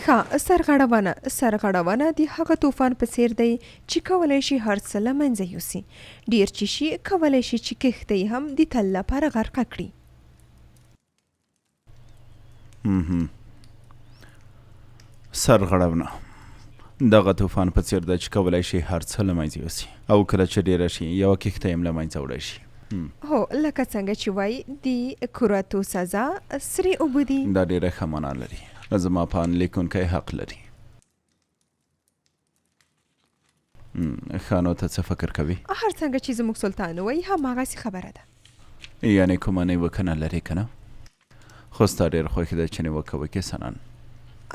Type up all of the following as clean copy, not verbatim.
ښه، سرغړونه د هغه طوفان په څیر دی چې کولی شي هر څه له منځه یوسي. ډیر چې شي کولی شي چې کښتۍ هم د تل لپاره غرقه کړي. سرغړونه دغه طوفان په څیر ده چې کولی شي هر څه له منځه یوسي او کله چې ډیره شي یوه کښتۍ هم له منځه وړی شي. هو، لکه څنګه چې وایي د کوراتو سزا سرې اوبه دي. دا ډیره ښه معنا لري. زما په اند لیکونکی حق لري. ښه، نو ته څه فکر کوي؟ هر څنګه چې زموږ سلطان وایي هماغسې خبره ده. یعنې کومه نیوکه نه لرې که نه؟ خو ستا ډېر خوښ ده چې نیوکه وکړې سنان.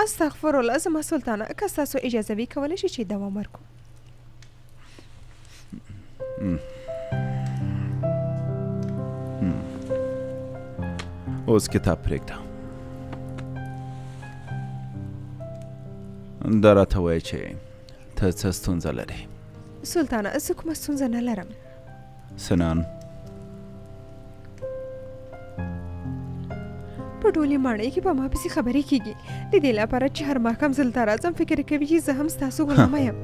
استغفرالله زما سلطانه، که ستاسو اجازه وي کولی شي چې دوام ورکړو. اوس کتاب پرېږده. دا راته وایه چې ته څه ستونزه لرې؟ سلطانه، زه کومه ستونزه نه لرم. سنان، په ټولې ماڼۍ کې په ما پسې خبرې کېږي د دې لپاره چې هر ماښام زه دلته راځم فکر کوي چې زه هم ستاسو غلامه یم.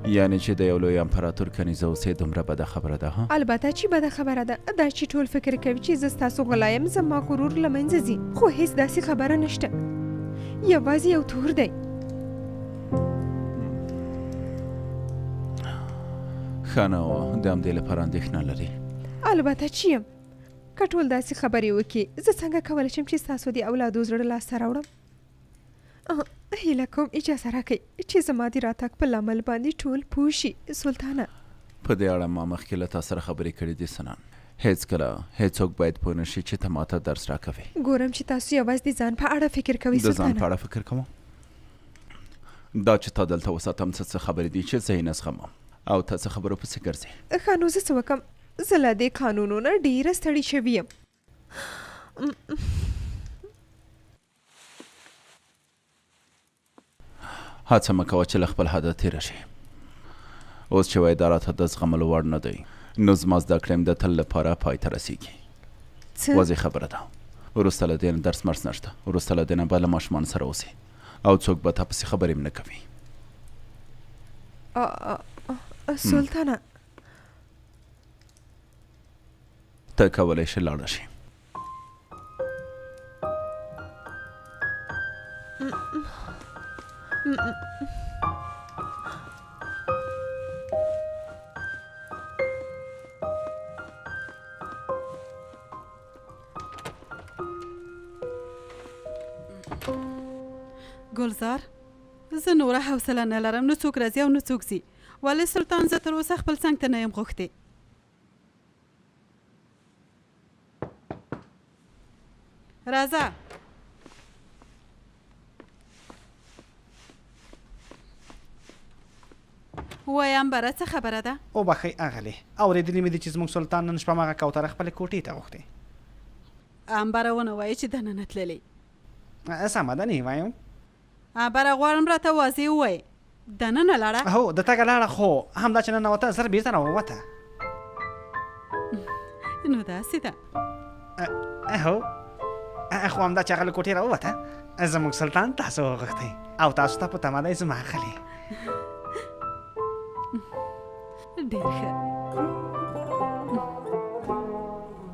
یعنې چې د یو لوی امپراتور کنیزه اوسې دومره بده خبره ده؟ البته چې بده خبره ده. دا چې ټول فکر کوي چې زه ستاسو غلا یم زما غرور له منځه ځي، خو هېڅ داسې خبره نشته. یوازې یو تور دی. ښه، نو د همدې لپاره اندېښنه لري؟ البته چې یم. که ټول داسې خبرې وکړي زه څنګه کولی شم چې ستاسو د اولادو زړه لاسته راوړم؟ هیله کوم اجازه راکړئ چې زما د راتګ په لامل باندې ټول پوه شي. سلطانه، په دې اړه ما مخکې له تا سره خبرې کړې دي سنان. هېڅکله هېڅوک باید پوه نه شي چې ته ماته درس راکوې. ګورم چې تاسو یوازې د ځان په اړه فکر کوئ. د ځان سلطانه، په اړه فکر کوم؟ دا چې تا دلته وساتم څه خبرې دي چې زه یې نه زغمم او ته څه خبرو پسې ګرځې؟ ښه، نو زه څه وکړم؟ زه له دې قانونو نه ډېره ستړې شوې یم. هڅه مه کوه چې له خپل حده تېره شي. اوس چې وایي دا راته د زغملو وړ نه دی، نو زما زده کړې د تل لپاره پای ته رسېږي. واضح خبره ده. وروسته له دې نه درس مرس نشته. وروسته له دې نه به له ماشومانو سره اوسې او څوک به تا پسې خبرې هم نه کوي. سلطانه، ته کولی شې لاړه شي. ګلزار، زه نوره حوصله نه لرم. نه څوک راځي او نه څوک ځي. ولې سلطان زه تر اوسه خپل څنګ ته نه یم غوښتې. راځه. وایم بره څه خبره ده؟ وبښئ اغلې، اورېدلي مې دي چې زموږ سلطان نن شپه هماغه کوتره خپلې کوټې ته غوښتې. امبره ونه وایي چې دننه تللی. سمه ده، نه وایم. امبره غواړم راته واضح ووایي دننه لاړه؟ هو د تګه لاړه، خو همدا چې ننوته زر بېرته راووته. نو داسې ده. هو، خو همدا چې هغه له کوټې راووته زموږ سلطان تاسو وغوښتی او تاسو ته په تمه دی زما اخلي. ډېر ښه.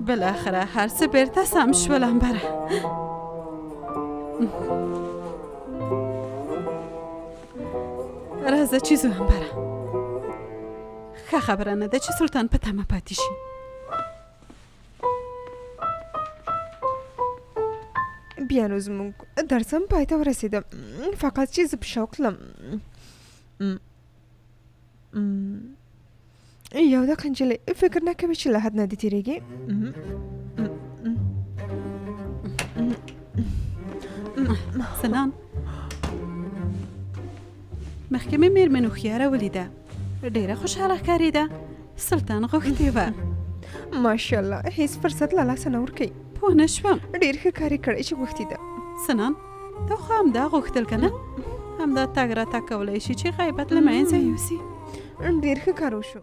بالاخره هر څه بیرته سم شول. امبره، راځه چې ځو. امبره، ښه خبره نه ده چې سلطان په تمه پاتې شي. بیا نو زموږ درسم پای ته ورسېدم، فقط چې زه په شوق تلم. یو دقیقه نجلۍ، فکر نه کوې چې له حد نه دې تېرېږې؟ سنان، مخکې مې مېرمن هوښیاره ولیده، ډېره خوشحاله ښکارېده. سلطان غوښتې وه. ماشاءالله، هېڅ فرصت له لاسه نه ورکوي. پوه نه شوم. ډېر ښه کار یې کړی چې غوښتې ده. سنان، ته خو همدا غوښتل که نه؟ همدا تګ راتګ کولی شي چې غیبت له منځه یوسي. ډېر ښه کار وشو.